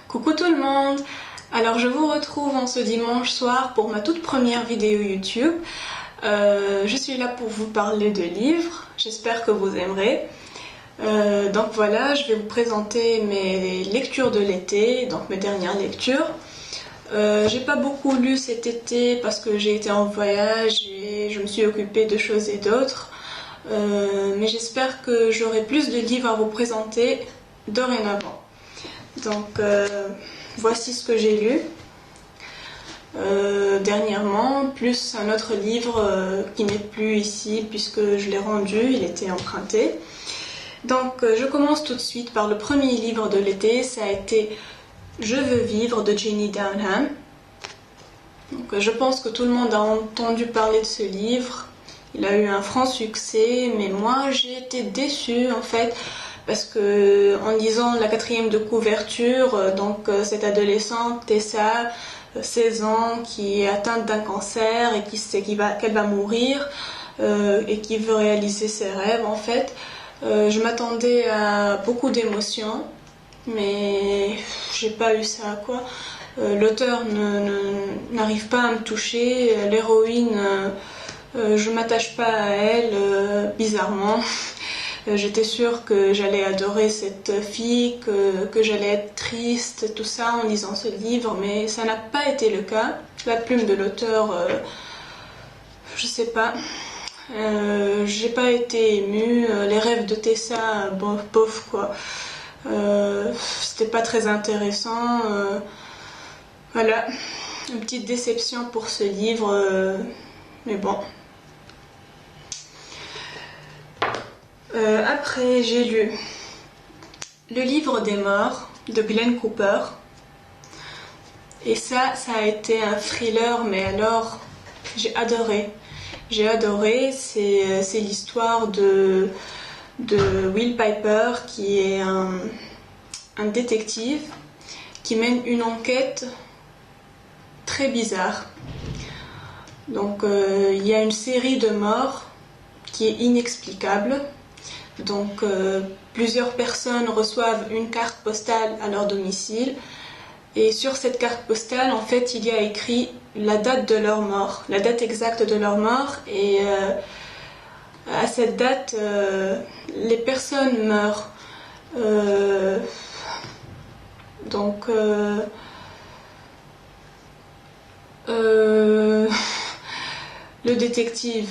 Coucou tout le monde! Alors je vous retrouve en ce dimanche soir pour ma toute première vidéo YouTube. Je suis là pour vous parler de livres, j'espère que vous aimerez. Donc voilà, je vais vous présenter mes lectures de l'été, donc mes dernières lectures. J'ai pas beaucoup lu cet été parce que j'ai été en voyage et je me suis occupée de choses et d'autres. Mais j'espère que j'aurai plus de livres à vous présenter dorénavant. Donc voici ce que j'ai lu dernièrement, plus un autre livre qui n'est plus ici puisque je l'ai rendu, il était emprunté. Donc je commence tout de suite par le premier livre de l'été, ça a été Je veux vivre de Jenny Downham. Donc, je pense que tout le monde a entendu parler de ce livre. Il a eu un franc succès, mais moi j'ai été déçue en fait parce que en lisant la quatrième de couverture, donc cette adolescente Tessa, 16 ans, qui est atteinte d'un cancer et qui sait qu'elle va mourir et qui veut réaliser ses rêves en fait. Je m'attendais à beaucoup d'émotions, mais j'ai pas eu ça quoi. L'auteur n'arrive pas à me toucher, l'héroïne, je m'attache pas à elle, bizarrement. J'étais sûre que j'allais adorer cette fille, que j'allais être triste, tout ça en lisant ce livre, mais ça n'a pas été le cas. La plume de l'auteur, je sais pas. J'ai pas été émue. Les rêves de Tessa, bon, pauvre quoi. C'était pas très intéressant. Voilà, une petite déception pour ce livre, mais bon. Après, j'ai lu Le livre des morts de Glenn Cooper. Et ça a été un thriller, mais alors, j'ai adoré. J'ai adoré, c'est l'histoire de Will Piper, qui est un détective qui mène une enquête très bizarre. Donc il y a une série de morts qui est inexplicable. Donc plusieurs personnes reçoivent une carte postale à leur domicile et sur cette carte postale en fait il y a écrit la date de leur mort, la date exacte de leur mort et à cette date les personnes meurent. Donc le détective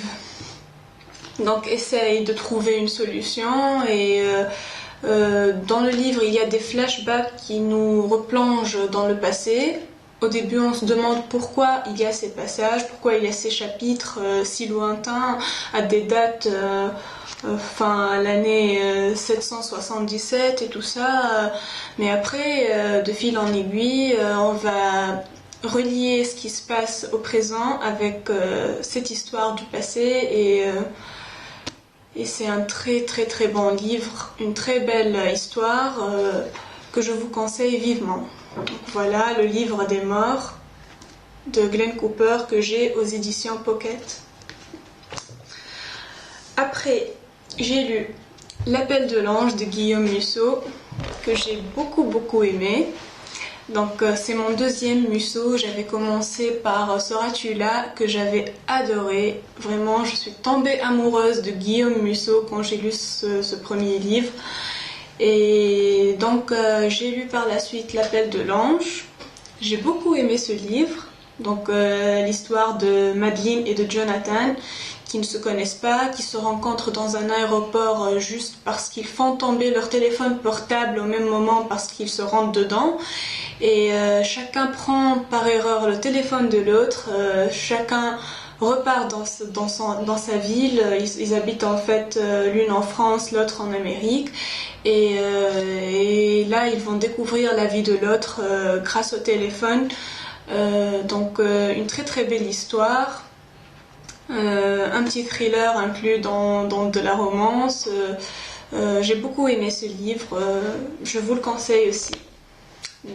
donc essaye de trouver une solution et dans le livre il y a des flashbacks qui nous replongent dans le passé. Au début on se demande pourquoi il y a ces passages, pourquoi il y a ces chapitres si lointains à des dates à l'année 777 et tout ça, mais après de fil en aiguille on va relier ce qui se passe au présent avec cette histoire du passé et c'est un très très très bon livre, une très belle histoire que je vous conseille vivement. Donc voilà le livre des morts de Glenn Cooper que j'ai aux éditions Pocket. Après j'ai lu L'appel de l'ange de Guillaume Musso que j'ai beaucoup aimé. Donc c'est mon deuxième Musso, j'avais commencé par Seras-tu là que j'avais adoré, vraiment je suis tombée amoureuse de Guillaume Musso quand j'ai lu ce premier livre et donc j'ai lu par la suite L'appel de l'ange, j'ai beaucoup aimé ce livre, donc l'histoire de Madeleine et de Jonathan qui ne se connaissent pas, qui se rencontrent dans un aéroport juste parce qu'ils font tomber leur téléphone portable au même moment parce qu'ils se rentrent dedans et chacun prend par erreur le téléphone de l'autre, chacun repart dans sa ville, ils habitent en fait l'une en France, l'autre en Amérique et là ils vont découvrir la vie de l'autre grâce au téléphone, donc une très très belle histoire. Un petit thriller inclus dans de la romance. J'ai beaucoup aimé ce livre, je vous le conseille aussi.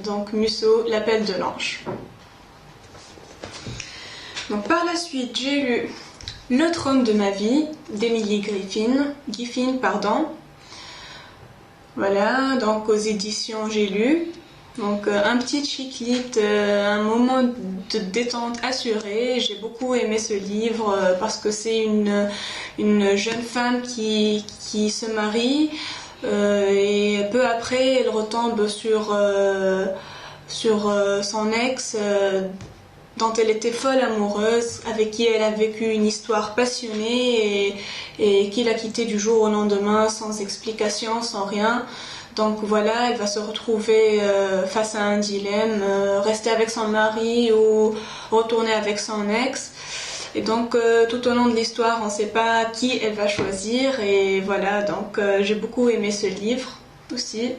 Donc Musso, L'appel de l'ange. Donc par la suite j'ai lu L'autre homme de ma vie d'Emily Giffin. Voilà, donc aux éditions J'ai lu. Donc un petit chick-lit, un moment de détente assuré. J'ai beaucoup aimé ce livre parce que c'est une jeune femme qui se marie et peu après elle retombe sur son ex dont elle était folle amoureuse, avec qui elle a vécu une histoire passionnée et qu'il a quitté du jour au lendemain sans explication, sans rien. Donc voilà, elle va se retrouver face à un dilemme, rester avec son mari ou retourner avec son ex. Et donc tout au long de l'histoire, on ne sait pas qui elle va choisir. Et voilà, donc j'ai beaucoup aimé ce livre aussi.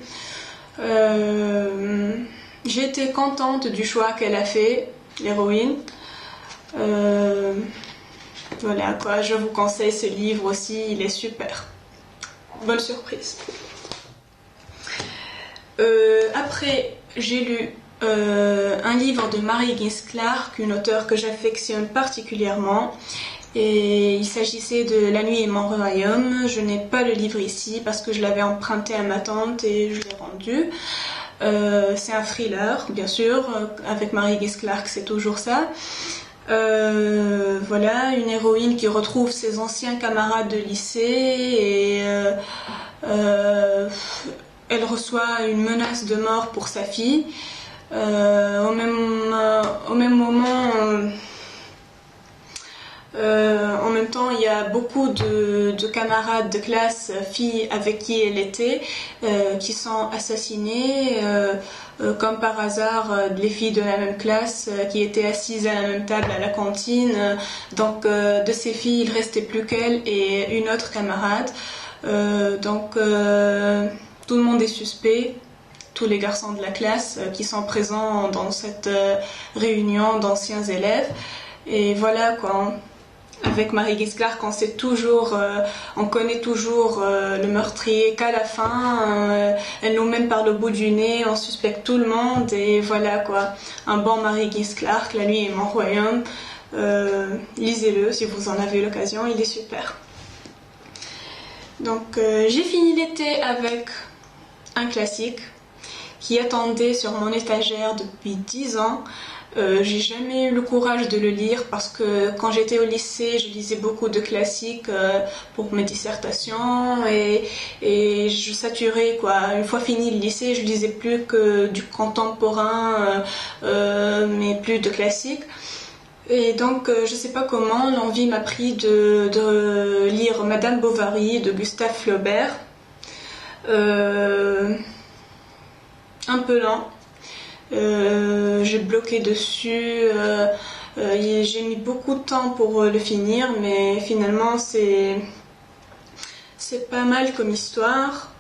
J'ai été contente du choix qu'elle a fait, l'héroïne. Voilà quoi, je vous conseille ce livre aussi, il est super. Bonne surprise. Après, j'ai lu un livre de Mary Higgins Clark, une auteure que j'affectionne particulièrement. Et il s'agissait de La nuit et mon royaume. Je n'ai pas le livre ici parce que je l'avais emprunté à ma tante et je l'ai rendu. C'est un thriller, bien sûr, avec Mary Higgins Clark, c'est toujours ça. Voilà, une héroïne qui retrouve ses anciens camarades de lycée et elle reçoit une menace de mort pour sa fille. Au même moment, en même temps, il y a beaucoup de camarades de classe, filles avec qui elle était, qui sont assassinées, comme par hasard, les filles de la même classe qui étaient assises à la même table à la cantine. Donc, de ces filles, il restait plus qu'elle et une autre camarade. Donc, tout le monde est suspect. Tous les garçons de la classe qui sont présents dans cette réunion d'anciens élèves. Et voilà quoi. Avec Mary Higgins Clark, on connaît toujours le meurtrier qu'à la fin. Elle nous mène par le bout du nez, on suspecte tout le monde et voilà quoi. Un bon Mary Higgins Clark, La nuit et mon royaume. Lisez-le si vous en avez l'occasion, il est super. Donc j'ai fini l'été avec un classique qui attendait sur mon étagère depuis 10 ans. J'ai jamais eu le courage de le lire parce que quand j'étais au lycée, je lisais beaucoup de classiques pour mes dissertations et je saturais quoi. Une fois fini le lycée, je lisais plus que du contemporain, mais plus de classiques. Et donc, je sais pas comment, l'envie m'a pris de lire Madame Bovary de Gustave Flaubert. Un peu lent. J'ai bloqué dessus. J'ai mis beaucoup de temps pour le finir, mais finalement c'est pas mal comme histoire.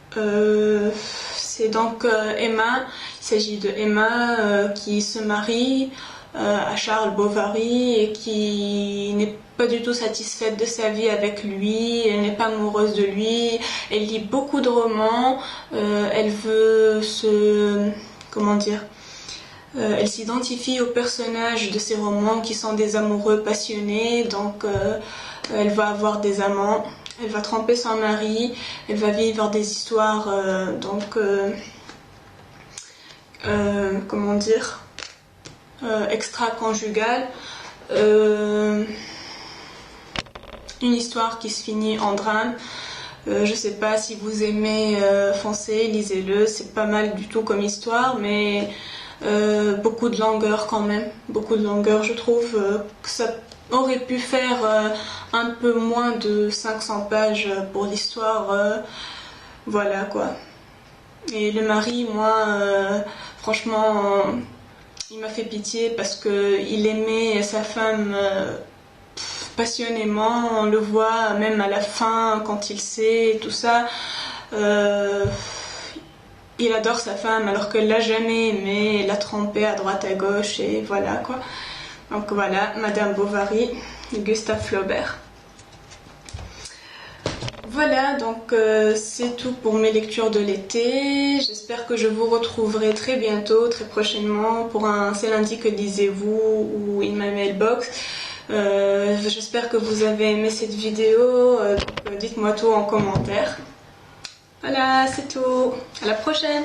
C'est donc Emma. Il s'agit de Emma qui se marie à Charles Bovary et qui n'est pas du tout satisfaite de sa vie avec lui, elle n'est pas amoureuse de lui, elle lit beaucoup de romans, elle veut elle s'identifie aux personnages de ces romans qui sont des amoureux passionnés, donc elle va avoir des amants, elle va tromper son mari, elle va vivre des histoires extra-conjugales. Une histoire qui se finit en drame. Je sais pas si vous aimez, foncez, lisez-le, c'est pas mal du tout comme histoire, mais beaucoup de longueur quand même, beaucoup de longueur. Je trouve que ça aurait pu faire un peu moins de 500 pages pour l'histoire, voilà quoi. Et le mari, moi, franchement, il m'a fait pitié parce que il aimait sa femme passionnément, on le voit même à la fin quand il sait tout ça. Il adore sa femme alors qu'elle l'a jamais aimé, l'a trompé à droite à gauche et voilà quoi. Donc voilà, Madame Bovary, Gustave Flaubert. Voilà, donc c'est tout pour mes lectures de l'été. J'espère que je vous retrouverai très bientôt, très prochainement pour un C'est lundi que lisez-vous ou In My Mailbox. J'espère que vous avez aimé cette vidéo. Dites-moi tout en commentaire. Voilà, c'est tout. À la prochaine.